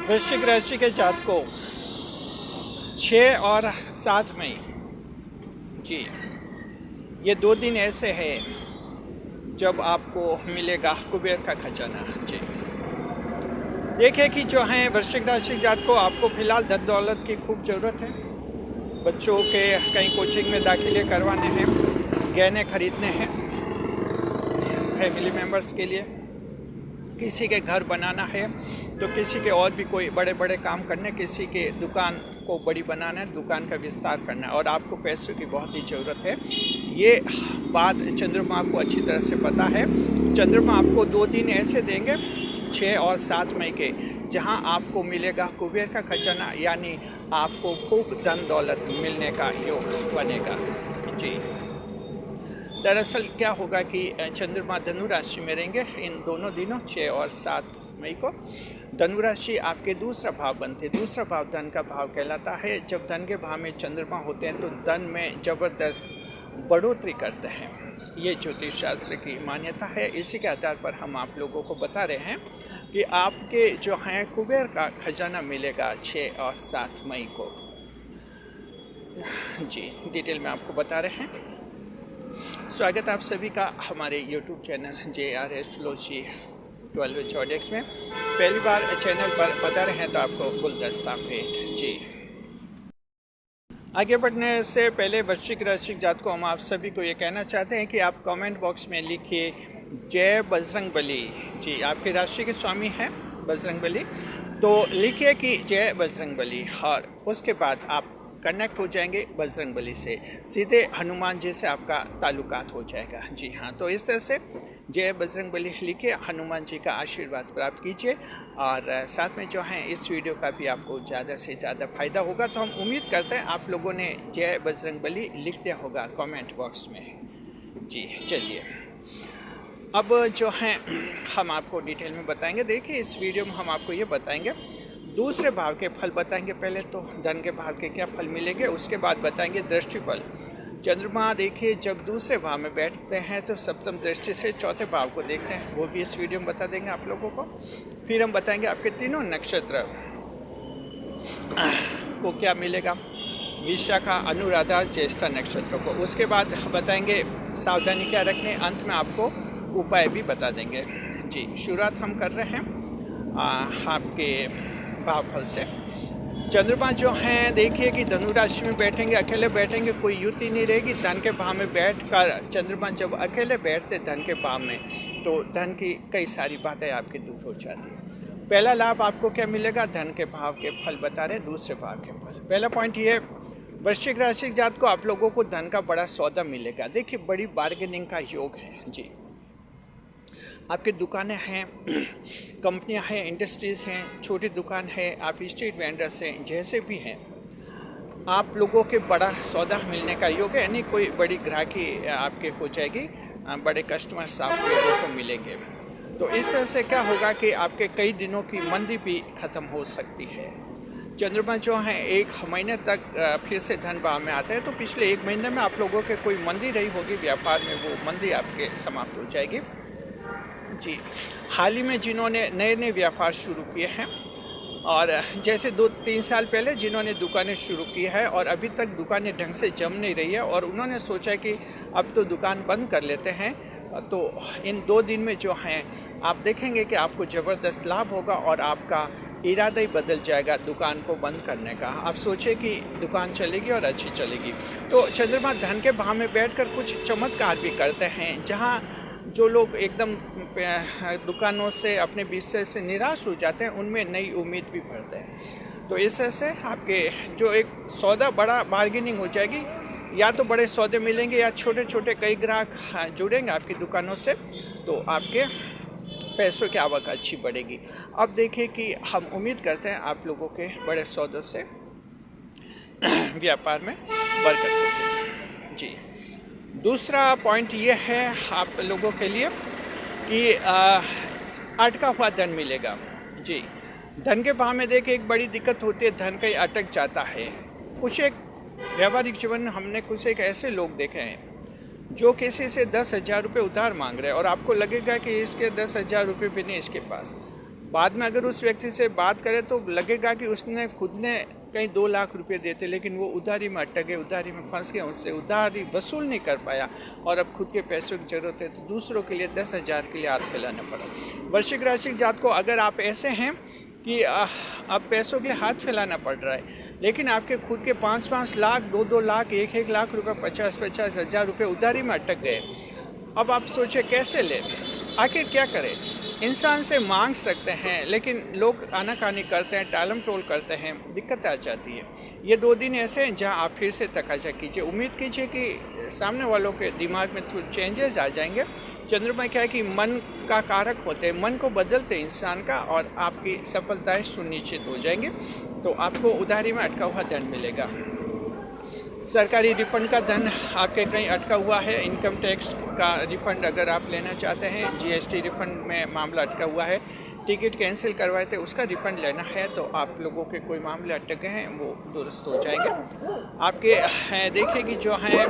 वृश्चिक राशि के जातकों 6 और 7 मई जी, ये 2 दिन ऐसे हैं जब आपको मिलेगा कुबेर का खजाना। जी देखिए कि जो है वृश्चिक राशि जातकों, आपको फिलहाल धन दौलत की खूब ज़रूरत है। बच्चों के कहीं कोचिंग में दाखिले करवाने हैं, गहने खरीदने हैं, फैमिली मेम्बर्स के लिए किसी के घर बनाना है, तो किसी के और भी कोई बड़े बड़े काम करने, किसी के दुकान को बड़ी बनाना है, दुकान का विस्तार करना है और आपको पैसों की बहुत ही ज़रूरत है। ये बात चंद्रमा को अच्छी तरह से पता है। चंद्रमा आपको 2 दिन ऐसे देंगे 6 और 7 मई के, जहां आपको मिलेगा कुबेर का खजाना, यानी आपको खूब धन दौलत मिलने का योग बनेगा। जी दरअसल क्या होगा कि चंद्रमा धनु राशि में रहेंगे इन दोनों दिनों 6 और 7 मई को। धनु राशि आपके दूसरा भाव बनते, दूसरा भाव धन का भाव कहलाता है। जब धन के भाव में चंद्रमा होते हैं तो धन में ज़बरदस्त बढ़ोतरी करते हैं, ये ज्योतिष शास्त्र की मान्यता है। इसी के आधार पर हम आप लोगों को बता रहे हैं कि आपके जो हैं कुबेर का खजाना मिलेगा 6 और 7 मई को। जी डिटेल में आपको बता रहे हैं। स्वागत आप सभी का हमारे YouTube चैनल JR एस्ट्रोलॉजी 12 चौडेक्स में। पहली बार चैनल पर बता रहे हैं तो आपको गुलदस्ता भेंट। जी आगे बढ़ने से पहले वृश्चिक राशि जात को हम आप सभी को ये कहना चाहते हैं कि आप कमेंट बॉक्स में लिखिए जय बजरंगबली। जी आपकी राशि के स्वामी हैं बजरंगबली, तो लिखिए कि जय बजरंगबली और उसके बाद आप कनेक्ट हो जाएंगे बजरंगबली से, सीधे हनुमान जी से आपका ताल्लुकात हो जाएगा। जी हाँ, तो इस तरह से जय बजरंगबली लिखे हनुमान जी का आशीर्वाद प्राप्त कीजिए और साथ में जो है इस वीडियो का भी आपको ज़्यादा से ज़्यादा फ़ायदा होगा। तो हम उम्मीद करते हैं आप लोगों ने जय बजरंगबली लिख दिया होगा कमेंट बॉक्स में। जी चलिए अब जो है हम आपको डिटेल में बताएंगे। देखिए इस वीडियो में हम आपको ये बताएंगे, दूसरे भाव के फल बताएंगे। पहले तो धन के भाव के क्या फल मिलेंगे, उसके बाद बताएंगे दृष्टिफल। चंद्रमा देखिए जब दूसरे भाव में बैठते हैं तो सप्तम दृष्टि से चौथे भाव को देखते हैं, वो भी इस वीडियो में बता देंगे आप लोगों को। फिर हम बताएंगे आपके तीनों नक्षत्र को क्या मिलेगा, विशाखा, अनुराधा, ज्येष्ठा नक्षत्रों को। उसके बाद बताएंगे सावधानी क्या रखने, अंत में आपको उपाय भी बता देंगे। जी शुरुआत हम कर रहे हैं आपके भावफल से। चंद्रमा जो हैं देखिए कि धनु राशि में बैठेंगे, अकेले बैठेंगे, कोई युति नहीं रहेगी। धन के भाव में बैठकर चंद्रमा जब अकेले बैठते धन के भाव में, तो धन की कई सारी बातें आपकी दूर हो जाती है। पहला लाभ आपको क्या मिलेगा, धन के भाव के फल बता रहे, दूसरे भाव के फल। पहला पॉइंट ये, वृश्चिक राशि जात को आप लोगों को धन का बड़ा सौदा मिलेगा। देखिए बड़ी बार्गेनिंग का योग है। जी आपकी दुकानें हैं, कंपनियां हैं, इंडस्ट्रीज़ हैं, छोटी दुकान है, आप स्ट्रीट वेंडर्स हैं, जैसे भी हैं, आप लोगों के बड़ा सौदा मिलने का योग है, यानी कोई बड़ी ग्राहकी आपके हो जाएगी, बड़े कस्टमर्स आप लोगों को मिलेंगे। तो इस तरह से क्या होगा कि आपके कई दिनों की मंदी भी ख़त्म हो सकती है। चंद्रमा जो है 1 महीने तक फिर से धन भाव में आता है, तो पिछले 1 महीने में आप लोगों के कोई मंदी रही होगी व्यापार में, वो मंदी आपके समाप्त हो जाएगी। जी हाल ही में जिन्होंने नए नए व्यापार शुरू किए हैं, और जैसे 2-3 साल पहले जिन्होंने दुकानें शुरू की है और अभी तक दुकानें ढंग से जम नहीं रही है और उन्होंने सोचा कि अब तो दुकान बंद कर लेते हैं, तो इन 2 दिन में जो हैं आप देखेंगे कि आपको ज़बरदस्त लाभ होगा और आपका इरादा ही बदल जाएगा दुकान को बंद करने का। आप सोचे कि दुकान चलेगी और अच्छी चलेगी। तो चंद्रमा धन के भाव में बैठकर कुछ चमत्कार भी करते हैं, जहाँ जो लोग एकदम दुकानों से, अपने बिजनेस से निराश हो जाते हैं, उनमें नई उम्मीद भी भरते हैं। तो इस तरह से आपके जो एक सौदा बड़ा बार्गेनिंग हो जाएगी, या तो बड़े सौदे मिलेंगे या छोटे छोटे कई ग्राहक जुड़ेंगे आपकी दुकानों से, तो आपके पैसों की आवक अच्छी बढ़ेगी। अब देखिए कि हम उम्मीद करते हैं आप लोगों के बड़े सौदों से व्यापार में बरकत होगी। जी दूसरा पॉइंट ये है आप लोगों के लिए कि अटका हुआ धन मिलेगा। जी धन के भाव में देखिए एक बड़ी दिक्कत होती है, धन कहीं अटक जाता है। कुछ एक व्यावहारिक जीवन में हमने कुछ एक ऐसे लोग देखे हैं जो किसी से 10,000 रुपये उधार मांग रहे हैं और आपको लगेगा कि इसके 10,000 रुपये भी नहीं इसके पास, बाद में अगर उस व्यक्ति से बात करें तो लगेगा कि उसने खुद ने कहीं 2 लाख रुपए देते, लेकिन वो उधारी में अटक गए, उधारी में फंस गए, उससे उधारी वसूल नहीं कर पाया और अब खुद के पैसों की जरूरत है तो दूसरों के लिए 10,000 के लिए हाथ फैलाना पड़ा। वृश्चिक राशि के जात को अगर आप ऐसे हैं कि अब पैसों के लिए हाथ फैलाना पड़ रहा है, लेकिन आपके खुद के 5-5 लाख, 2-2 लाख, 1-1 लाख रुपए, 50-50 हज़ार रुपये उधारी में अटक गए। अब आप सोचे कैसे लें, आखिर क्या करें। इंसान से मांग सकते हैं, लेकिन लोग आनाकानी करते हैं, टालम टोल करते हैं, दिक्कत आ जाती है। ये 2 दिन ऐसे हैं जहां आप फिर से तकाजा कीजिए, उम्मीद कीजिए कि सामने वालों के दिमाग में थोड़े चेंजेस आ जाएंगे। चंद्रमा क्या है कि मन का कारक होते हैं, मन को बदलते इंसान का, और आपकी सफलताएं सुनिश्चित हो जाएंगी। तो आपको उधारी में अटका हुआ धन मिलेगा। सरकारी रिफंड का धन आपके कहीं अटका हुआ है, इनकम टैक्स का रिफंड अगर आप लेना चाहते हैं, जीएसटी रिफंड में मामला अटका हुआ है, टिकट कैंसिल करवाए थे उसका रिफंड लेना है, तो आप लोगों के कोई मामले अटक गए हैं वो दुरुस्त हो जाएंगे। आपके देखिए कि जो है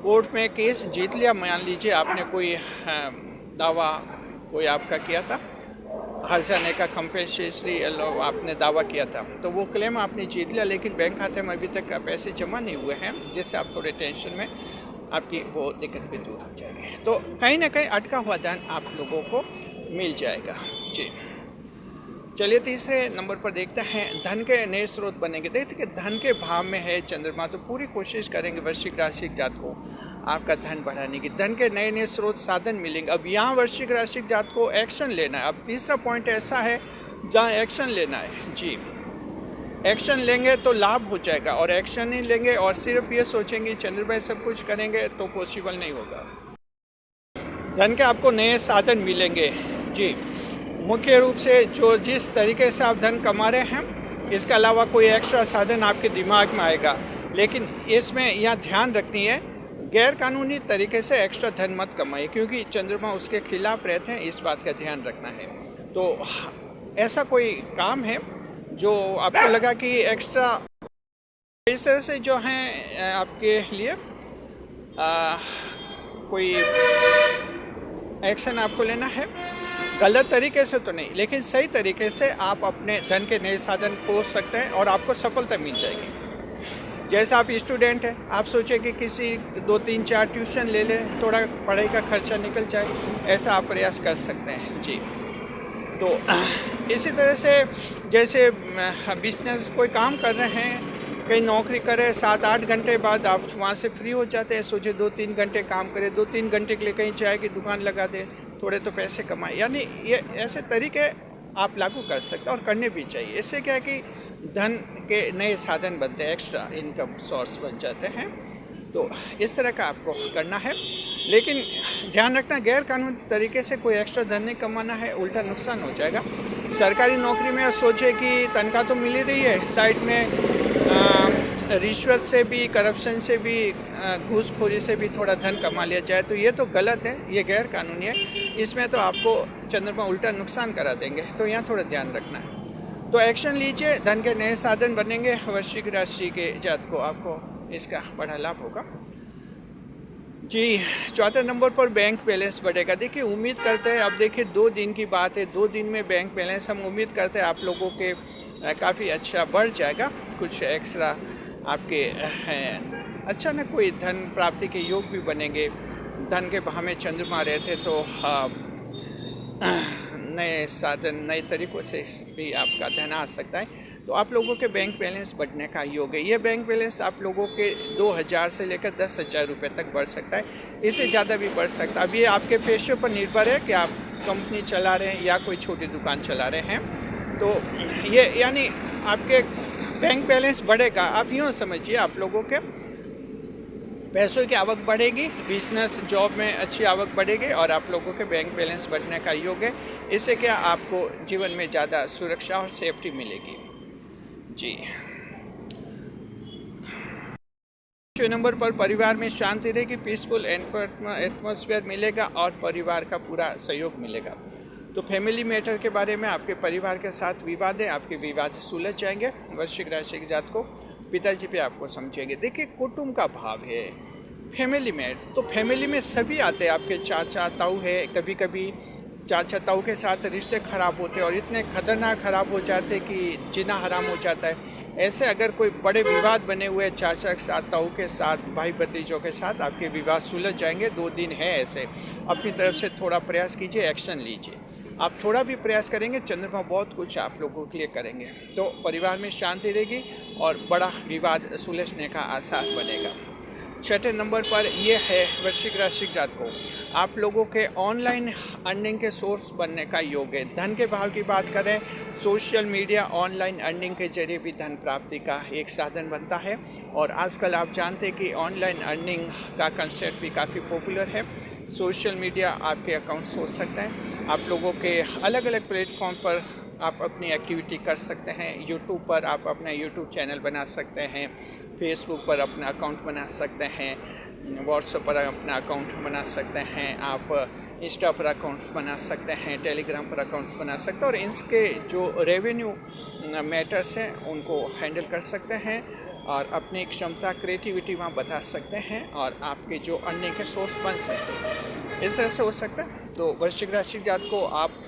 कोर्ट में केस जीत लिया, मान लीजिए आपने कोई दावा कोई आपका किया था, हर जाने का कंपेंसेटरी आपने दावा किया था, तो वो क्लेम आपने जीत लिया, लेकिन बैंक खाते में अभी तक पैसे जमा नहीं हुए हैं, जिससे आप थोड़े टेंशन में, आपकी वो दिक्कत भी दूर हो जाएगी। तो कहीं ना कहीं अटका हुआ धन आप लोगों को मिल जाएगा। जी चलिए तीसरे नंबर पर देखते हैं, धन के नए स्रोत बनेंगे। देखते कि धन के भाव में है चंद्रमा, तो पूरी कोशिश करेंगे वृश्चिक राशि के जात को आपका धन बढ़ाने की, धन के नए नए स्रोत साधन मिलेंगे। अब यहाँ वृश्चिक राशि के जात को एक्शन लेना है। अब तीसरा पॉइंट ऐसा है जहाँ एक्शन लेना है। जी एक्शन लेंगे तो लाभ हो जाएगा, और एक्शन नहीं लेंगे और सिर्फ ये सोचेंगे चंद्रमा सब कुछ करेंगे तो पॉसिबल नहीं होगा। धन के आपको नए साधन मिलेंगे। जी मुख्य रूप से जो जिस तरीके से आप धन कमा रहे हैं, इसके अलावा कोई एक्स्ट्रा साधन आपके दिमाग में आएगा, लेकिन इसमें यह ध्यान रखनी है गैर कानूनी तरीके से एक्स्ट्रा धन मत कमाइए, क्योंकि चंद्रमा उसके खिलाफ रहते हैं, इस बात का ध्यान रखना है। तो ऐसा कोई काम है जो आपको लगा कि एक्स्ट्रा, इस तरह से जो है आपके लिए कोई एक्शन आपको लेना है, गलत तरीके से तो नहीं, लेकिन सही तरीके से आप अपने धन के नए साधन खोज सकते हैं और आपको सफलता मिल जाएगी। जैसे आप स्टूडेंट हैं, आप सोचे कि किसी 2-3-4 ट्यूशन ले लें, थोड़ा पढ़ाई का खर्चा निकल जाए, ऐसा आप प्रयास कर सकते हैं। जी तो इसी तरह से जैसे बिजनेस कोई काम कर रहे हैं, कहीं नौकरी करें, 7-8 घंटे बाद आप वहाँ से फ्री हो जाते हैं, सोचे 2-3 घंटे काम करें, 2-3 घंटे के लिए कहीं चाय की दुकान लगा दें, थोड़े तो पैसे कमाएं। यानी ये ऐसे तरीके आप लागू कर सकते हैं और करने भी चाहिए। इससे क्या है कि धन के नए साधन बनते हैं, एक्स्ट्रा इनकम सोर्स बन जाते हैं। तो इस तरह का आपको करना है, लेकिन ध्यान रखना गैर कानूनी तरीके से कोई एक्स्ट्रा धन नहीं कमाना है, उल्टा नुकसान हो जाएगा। सरकारी नौकरी में सोचे कि तनख्वाह तो मिल ही रही है, साइड में रिश्वत से भी, करप्शन से भी, घूसखोरी से भी थोड़ा धन कमा लिया जाए, तो ये तो गलत है, ये गैर कानूनी है, इसमें तो आपको चंद्रमा उल्टा नुकसान करा देंगे, तो यहाँ थोड़ा ध्यान रखना है। तो एक्शन लीजिए, धन के नए साधन बनेंगे। वृश्चिक राशि के जात को आपको इसका बड़ा लाभ होगा। जी चौथे नंबर पर बैंक बैलेंस बढ़ेगा। देखिए उम्मीद करते हैं, अब देखिए 2 दिन की बात है, 2 दिन में बैंक बैलेंस हम उम्मीद करते हैं आप लोगों के काफ़ी अच्छा बढ़ जाएगा, कुछ एक्स्ट्रा आपके अच्छा ना कोई धन प्राप्ति के योग भी बनेंगे। धन के भाव में चंद्रमा रहते तो नए साधन, नए तरीक़ों से भी आपका धन आ सकता है, तो आप लोगों के बैंक बैलेंस बढ़ने का योग है। ये बैंक बैलेंस आप लोगों के 2,000 से लेकर 10,000 रुपये तक बढ़ सकता है, इससे ज़्यादा भी बढ़ सकता है। अब ये आपके पेशे पर निर्भर है कि आप कंपनी चला रहे हैं या कोई छोटी दुकान चला रहे हैं, तो ये यानी आपके बैंक बैलेंस बढ़ेगा। आप यूँ समझिए, आप लोगों के पैसों की आवक बढ़ेगी, बिजनेस जॉब में अच्छी आवक बढ़ेगी और आप लोगों के बैंक बैलेंस बढ़ने का योग है। इससे क्या आपको जीवन में ज़्यादा सुरक्षा और सेफ्टी मिलेगी। जी 6 नंबर पर परिवार में शांति रहेगी, पीसफुल एटमॉस्फेयर मिलेगा और परिवार का पूरा सहयोग मिलेगा। तो फैमिली मैटर के बारे में, आपके परिवार के साथ विवाद है, आपके विवाद सुलझ जाएंगे। वृश्चिक राशि के जात को पिताजी पे आपको समझेंगे। देखिए कुटुंब का भाव है, फैमिली में, तो फैमिली में सभी आते हैं, आपके चाचा ताऊ है, कभी कभी चाचा ताऊ के साथ रिश्ते ख़राब होते और इतने खतरनाक ख़राब हो जाते कि जीना हराम हो जाता है। ऐसे अगर कोई बड़े विवाद बने हुए चाचा के साथ, ताऊ के साथ, भाई भतीजों के साथ, आपके विवाद सुलझ जाएंगे। 2 दिन है ऐसे। अपनी तरफ से थोड़ा प्रयास कीजिए, एक्शन लीजिए। आप थोड़ा भी प्रयास करेंगे, चंद्रमा बहुत कुछ आप लोगों के लिए करेंगे। तो परिवार में शांति रहेगी और बड़ा विवाद सुलझने का आसार बनेगा। छठे नंबर पर यह है वृश्चिक राशि जातकों, आप लोगों के ऑनलाइन अर्निंग के सोर्स बनने का योग है। धन के भाव की बात करें, सोशल मीडिया ऑनलाइन अर्निंग के जरिए भी धन प्राप्ति का एक साधन बनता है। और आजकल आप जानते हैं कि ऑनलाइन अर्निंग का कंसेप्ट भी काफ़ी पॉपुलर है। सोशल मीडिया आपके अकाउंट्स हो सकते हैं। आप लोगों के अलग अलग प्लेटफॉर्म पर आप अपनी एक्टिविटी कर सकते हैं। यूट्यूब पर आप अपना यूट्यूब चैनल बना सकते हैं, फेसबुक पर अपना अकाउंट बना सकते हैं, व्हाट्सएप पर अपना अकाउंट बना सकते हैं, आप इंस्टा पर अकाउंट्स बना सकते हैं, टेलीग्राम पर अकाउंट्स बना सकते हैं और इनके जो रेवेन्यू मैटर्स हैं उनको हैंडल कर सकते हैं और अपनी क्षमता, क्रिएटिविटी वहाँ बता सकते हैं और आपके जो अर्निंग के सोर्स बन सकते हैं। इस तरह से हो सकता है। तो वृश्चिक राशि जात को आप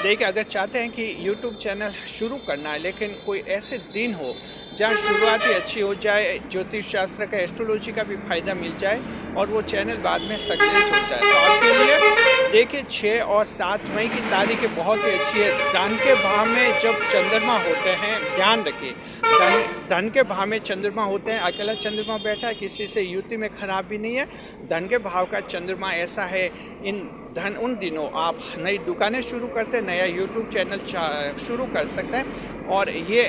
देखिए, अगर चाहते हैं कि YouTube चैनल शुरू करना है लेकिन कोई ऐसे दिन हो जहाँ शुरुआत ही अच्छी हो जाए, ज्योतिष शास्त्र का, एस्ट्रोलॉजी का भी फ़ायदा मिल जाए और वो चैनल बाद में सक्सेस हो जाए, तो आपके लिए देखिए 6 और 7 मई की तारीखें बहुत ही अच्छी है। धन के भाव में जब चंद्रमा होते हैं, ध्यान रखिए, धन के भाव में चंद्रमा होते हैं, अकेला चंद्रमा बैठा है, किसी से युति में खराब भी नहीं है। धन के भाव का चंद्रमा ऐसा है, उन दिनों आप नई दुकानें शुरू करते हैं, नया यूट्यूब चैनल शुरू कर सकते हैं और ये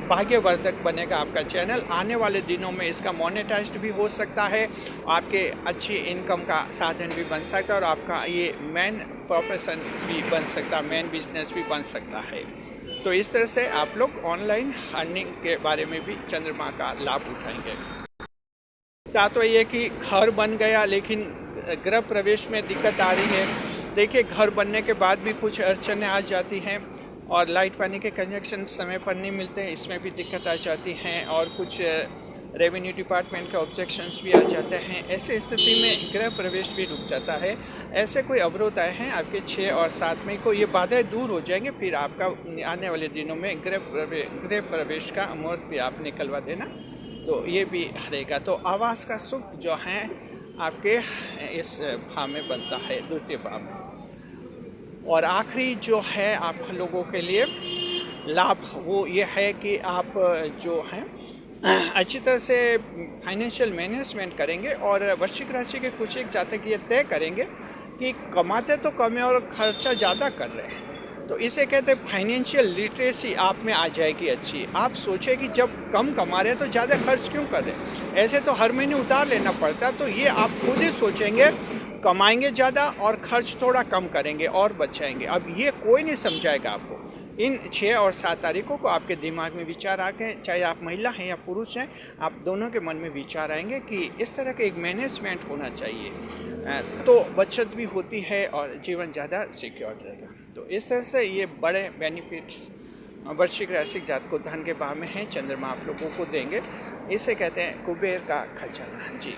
भाग्यवर्धक बनेगा आपका चैनल। आने वाले दिनों में इसका मोनेटाइज्ड भी हो सकता है, आपके अच्छी इनकम का साधन भी बन सकता है और आपका ये मेन प्रोफेशन भी बन सकता है, मेन बिजनेस भी बन सकता है। तो इस तरह से आप लोग ऑनलाइन अर्निंग के बारे में भी चंद्रमा का लाभ उठाएंगे। सातवां ये कि घर बन गया लेकिन गृह प्रवेश में दिक्कत आ रही है। देखिए, घर बनने के बाद भी कुछ अड़चनें आ जाती हैं और लाइट पानी के कनेक्शन समय पर नहीं मिलते हैं, इसमें भी दिक्कत आ जाती हैं और कुछ रेवेन्यू डिपार्टमेंट के ऑब्जेक्शंस भी आ जाते हैं। ऐसे स्थिति में गृह प्रवेश भी रुक जाता है। ऐसे कोई अवरोध आए हैं आपके 6 और 7 मई को, ये बाधाएं दूर हो जाएंगे, फिर आपका आने वाले दिनों में गृह प्रवेश का मुहूर्त भी आप निकलवा देना, तो ये भी रहेगा। तो आवास का सुख जो है आपके इस भाव में बनता है, द्वितीय भाव में। और आखिरी जो है आप लोगों के लिए लाभ वो ये है कि आप जो हैं अच्छी तरह से फाइनेंशियल मैनेजमेंट करेंगे और वृश्चिक राशि के कुछ एक जातक ये तय करेंगे कि कमाते तो कम है और खर्चा ज़्यादा कर रहे हैं, तो इसे कहते हैं फाइनेंशियल लिटरेसी आप में आ जाएगी अच्छी। आप सोचें कि जब कम कमा रहे हैं तो ज़्यादा खर्च क्यों कर रहे हैं, ऐसे तो हर महीने उतार लेना पड़ता है। तो ये आप खुद ही सोचेंगे, कमाएंगे ज़्यादा और खर्च थोड़ा कम करेंगे और बचाएंगे। अब ये कोई नहीं समझाएगा आपको। इन 6 और 7 तारीखों को आपके दिमाग में विचार आ गए, चाहे आप महिला हैं या पुरुष हैं, आप दोनों के मन में विचार आएंगे कि इस तरह का एक मैनेजमेंट होना चाहिए, तो बचत भी होती है और जीवन ज़्यादा सिक्योर रहेगा। तो इस तरह से ये बड़े बेनिफिट्स वृश्चिक राशि जात को धन के भाव में हैं, चंद्रमा आप लोगों को देंगे। इसे कहते हैं कुबेर का खजाना। जी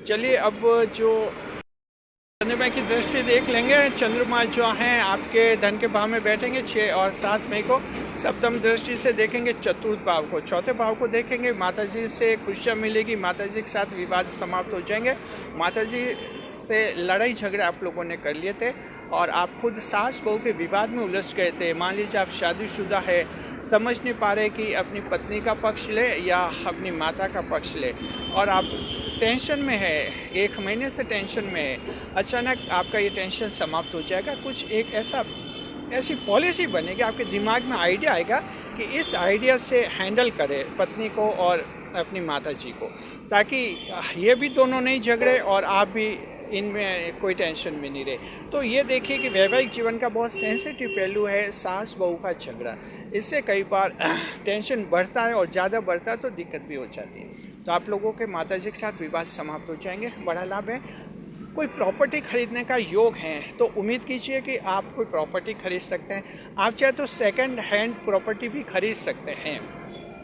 चलिए, अब जो चंद्रमा की दृष्टि देख लेंगे। चंद्रमा जो हैं आपके धन के भाव में बैठेंगे 6 और 7 मई को। सप्तम दृष्टि से देखेंगे चतुर्थ भाव को, चौथे भाव को देखेंगे। माताजी से खुशियाँ मिलेगी, माताजी के साथ विवाद समाप्त हो जाएंगे। माताजी से लड़ाई झगड़े आप लोगों ने कर लिए थे और आप खुद सास बहू के विवाद में उलझ गए थे। मान लीजिए आप शादीशुदा है, समझ नहीं पा रहे कि अपनी पत्नी का पक्ष ले या अपनी माता का पक्ष ले और आप टेंशन में है, 1 महीने से टेंशन में है। अचानक आपका ये टेंशन समाप्त हो जाएगा। कुछ एक ऐसी पॉलिसी बनेगी, आपके दिमाग में आइडिया आएगा कि इस आइडिया से हैंडल करें पत्नी को और अपनी माता जी को, ताकि ये भी दोनों नहीं झगड़े और आप भी इनमें कोई टेंशन में नहीं रहे। तो ये देखिए कि वैवाहिक जीवन का बहुत सेंसिटिव पहलू है सास बहू का झगड़ा। इससे कई बार टेंशन बढ़ता है और ज़्यादा बढ़ता है तो दिक्कत भी हो जाती है। तो आप लोगों के माताजी के साथ विवाद समाप्त हो जाएंगे, बड़ा लाभ है। कोई प्रॉपर्टी खरीदने का योग है तो उम्मीद कीजिए कि आप कोई प्रॉपर्टी खरीद सकते हैं। आप चाहे तो सेकंड हैंड प्रॉपर्टी भी खरीद सकते हैं।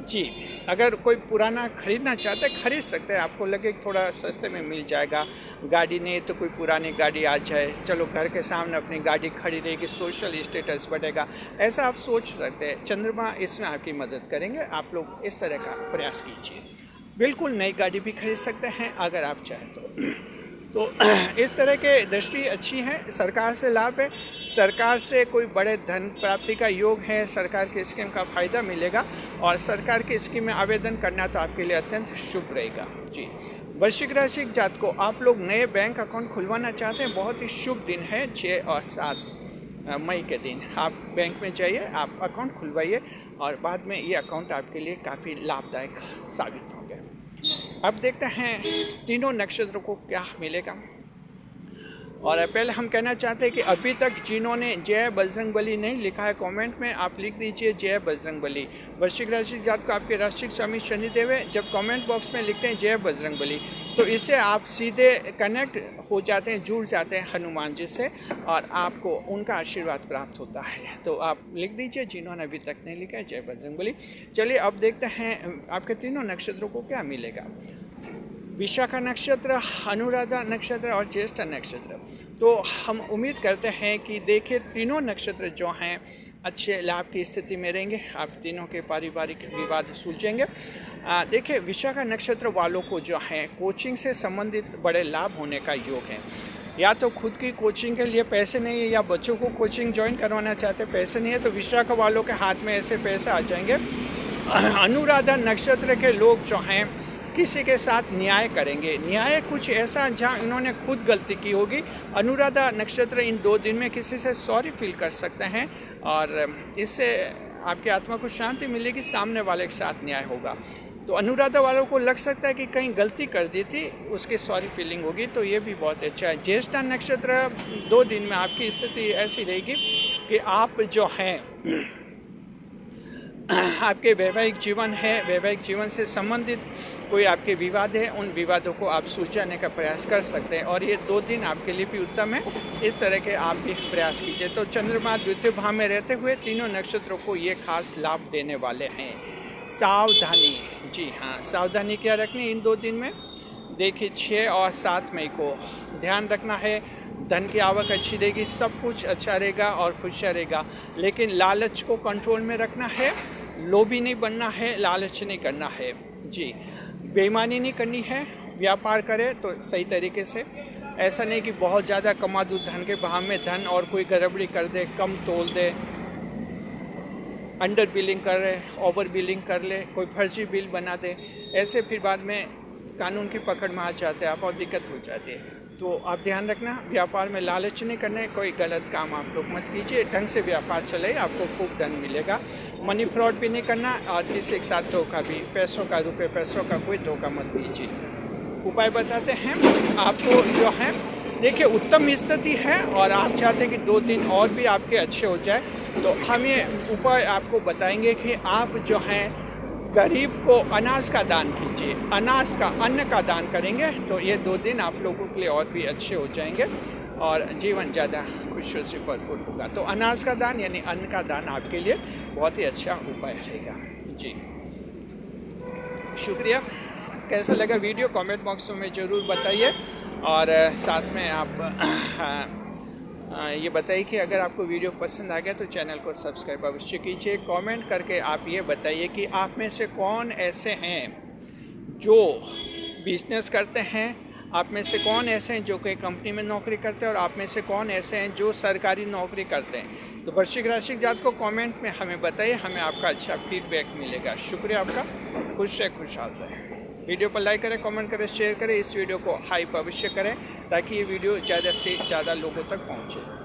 जी, अगर कोई पुराना खरीदना चाहता है खरीद सकते हैं, आपको लगे कि थोड़ा सस्ते में मिल जाएगा, गाड़ी नहीं तो कोई पुरानी गाड़ी आ जाए, चलो घर के सामने अपनी गाड़ी खड़ी रहेगी, सोशल स्टेटस बढ़ेगा, ऐसा आप सोच सकते हैं। चंद्रमा इसमें आपकी मदद करेंगे, आप लोग इस तरह का प्रयास कीजिए। बिल्कुल नई गाड़ी भी खरीद सकते हैं अगर आप चाहें तो इस तरह के दृष्टि अच्छी है, सरकार से लाभ है, सरकार से कोई बड़े धन प्राप्ति का योग है, सरकार के स्कीम का फ़ायदा मिलेगा और सरकार की स्कीम में आवेदन करना तो आपके लिए अत्यंत शुभ रहेगा। जी, वृश्चिक राशि जात को आप लोग नए बैंक अकाउंट खुलवाना चाहते हैं, बहुत ही शुभ दिन है। 6 और 7 मई के दिन आप बैंक में जाइए, आप अकाउंट खुलवाइए और बाद में ये अकाउंट आपके लिए काफ़ी लाभदायक साबित होंगे। अब देखते हैं तीनों नक्षत्रों को क्या मिलेगा। और पहले हम कहना चाहते हैं कि अभी तक जिन्होंने जय बजरंगबली नहीं लिखा है कमेंट में, आप लिख दीजिए जय बजरंगबली। वृश्चिक राशि जात को आपके राशि स्वामी शनिदेव है। जब कमेंट बॉक्स में लिखते हैं जय बजरंगबली तो इससे आप सीधे कनेक्ट हो जाते हैं, जुड़ जाते हैं हनुमान जी से और आपको उनका आशीर्वाद प्राप्त होता है। तो आप लिख दीजिए जिन्होंने अभी तक नहीं लिखा है जय बजरंगबली। चलिए अब देखते हैं आपके तीनों नक्षत्रों को क्या मिलेगा। विशाखा नक्षत्र, अनुराधा नक्षत्र और ज्येष्ठा नक्षत्र। तो हम उम्मीद करते हैं कि देखिए तीनों नक्षत्र जो हैं अच्छे लाभ की स्थिति में रहेंगे, आप तीनों के पारिवारिक विवाद सुलझेंगे। देखिए विशाखा नक्षत्र वालों को जो है कोचिंग से संबंधित बड़े लाभ होने का योग है। या तो खुद की कोचिंग के लिए पैसे नहीं है या बच्चों को कोचिंग ज्वाइन करवाना चाहते हैं, पैसे नहीं है, तो विशाखा वालों के हाथ में ऐसे पैसे आ जाएंगे। अनुराधा नक्षत्र के लोग जो हैं किसी के साथ न्याय करेंगे, न्याय कुछ ऐसा जहां इन्होंने खुद गलती की होगी। अनुराधा नक्षत्र इन 2 दिन में किसी से सॉरी फील कर सकते हैं और इससे आपकी आत्मा को शांति मिलेगी, सामने वाले के साथ न्याय होगा। तो अनुराधा वालों को लग सकता है कि कहीं गलती कर दी थी, उसकी सॉरी फीलिंग होगी, तो ये भी बहुत अच्छा है। ज्येष्ठा नक्षत्र 2 दिन में आपकी स्थिति ऐसी रहेगी कि आप जो हैं आपके वैवाहिक जीवन है, वैवाहिक जीवन से संबंधित कोई आपके विवाद है, उन विवादों को आप सुलझाने का प्रयास कर सकते हैं और ये 2 दिन आपके लिए भी उत्तम है। इस तरह के आप भी प्रयास कीजिए। तो चंद्रमा द्वितीय भाव में रहते हुए तीनों नक्षत्रों को ये खास लाभ देने वाले हैं। सावधानी, जी हाँ, सावधानी क्या रखनी इन 2 दिन में। देखिए 6 और 7 मई को ध्यान रखना है, धन की आवक अच्छी रहेगी, सब कुछ अच्छा रहेगा और खुशियाँ रहेगा, लेकिन लालच को कंट्रोल में रखना है, लोभी नहीं बनना है, लालच नहीं करना है। जी, बेईमानी नहीं करनी है, व्यापार करें तो सही तरीके से, ऐसा नहीं कि बहुत ज़्यादा कमा दूँ धन के बहाव में धन और कोई गड़बड़ी कर दे, कम तोल दे, अंडर बिलिंग कर रहे, ओवर बिलिंग कर ले, कोई फर्जी बिल बना दे, ऐसे फिर बाद में कानून की पकड़ में आ जाते हैं आप और दिक्कत हो जाती है। तो आप ध्यान रखना, व्यापार में लालच नहीं करना, कोई गलत काम आप लोग मत कीजिए, ढंग से व्यापार चले, आपको खूब धन मिलेगा। मनी फ्रॉड भी नहीं करना और किसी के साथ धोखा भी, पैसों का, रुपये पैसों का कोई धोखा मत कीजिए। उपाय बताते हैं आपको जो है, देखिए उत्तम स्थिति है और आप चाहते हैं कि 2 दिन और भी आपके अच्छे हो जाए, तो हम ये उपाय आपको बताएंगे कि आप जो हैं गरीब को अनाज का दान कीजिए, अनाज का, अन्न का दान करेंगे तो ये 2 दिन आप लोगों के लिए और भी अच्छे हो जाएंगे और जीवन ज़्यादा खुशियों से भरपूर होगा। तो अनाज का दान यानी अन्न का दान आपके लिए बहुत ही अच्छा उपाय रहेगा। जी, शुक्रिया। कैसा लगा वीडियो कमेंट बॉक्स में ज़रूर बताइए और साथ में आप ये बताइए कि अगर आपको वीडियो पसंद आ गया तो चैनल को सब्सक्राइब अवश्य कीजिए। कमेंट करके आप ये बताइए कि आप में से कौन ऐसे हैं जो बिजनेस करते हैं, आप में से कौन ऐसे हैं जो कोई कंपनी में नौकरी करते हैं और आप में से कौन ऐसे हैं जो सरकारी नौकरी करते हैं। तो वृश्चिक राशि जात को कमेंट में हमें बताइए, हमें आपका अच्छा फीडबैक मिलेगा। शुक्रिया आपका, खुश रहे, खुशहाल रहे। वीडियो पर लाइक करें, कमेंट करें, शेयर करें, इस वीडियो को हाइप अवश्य करें ताकि ये वीडियो ज़्यादा से ज़्यादा लोगों तक पहुँचे।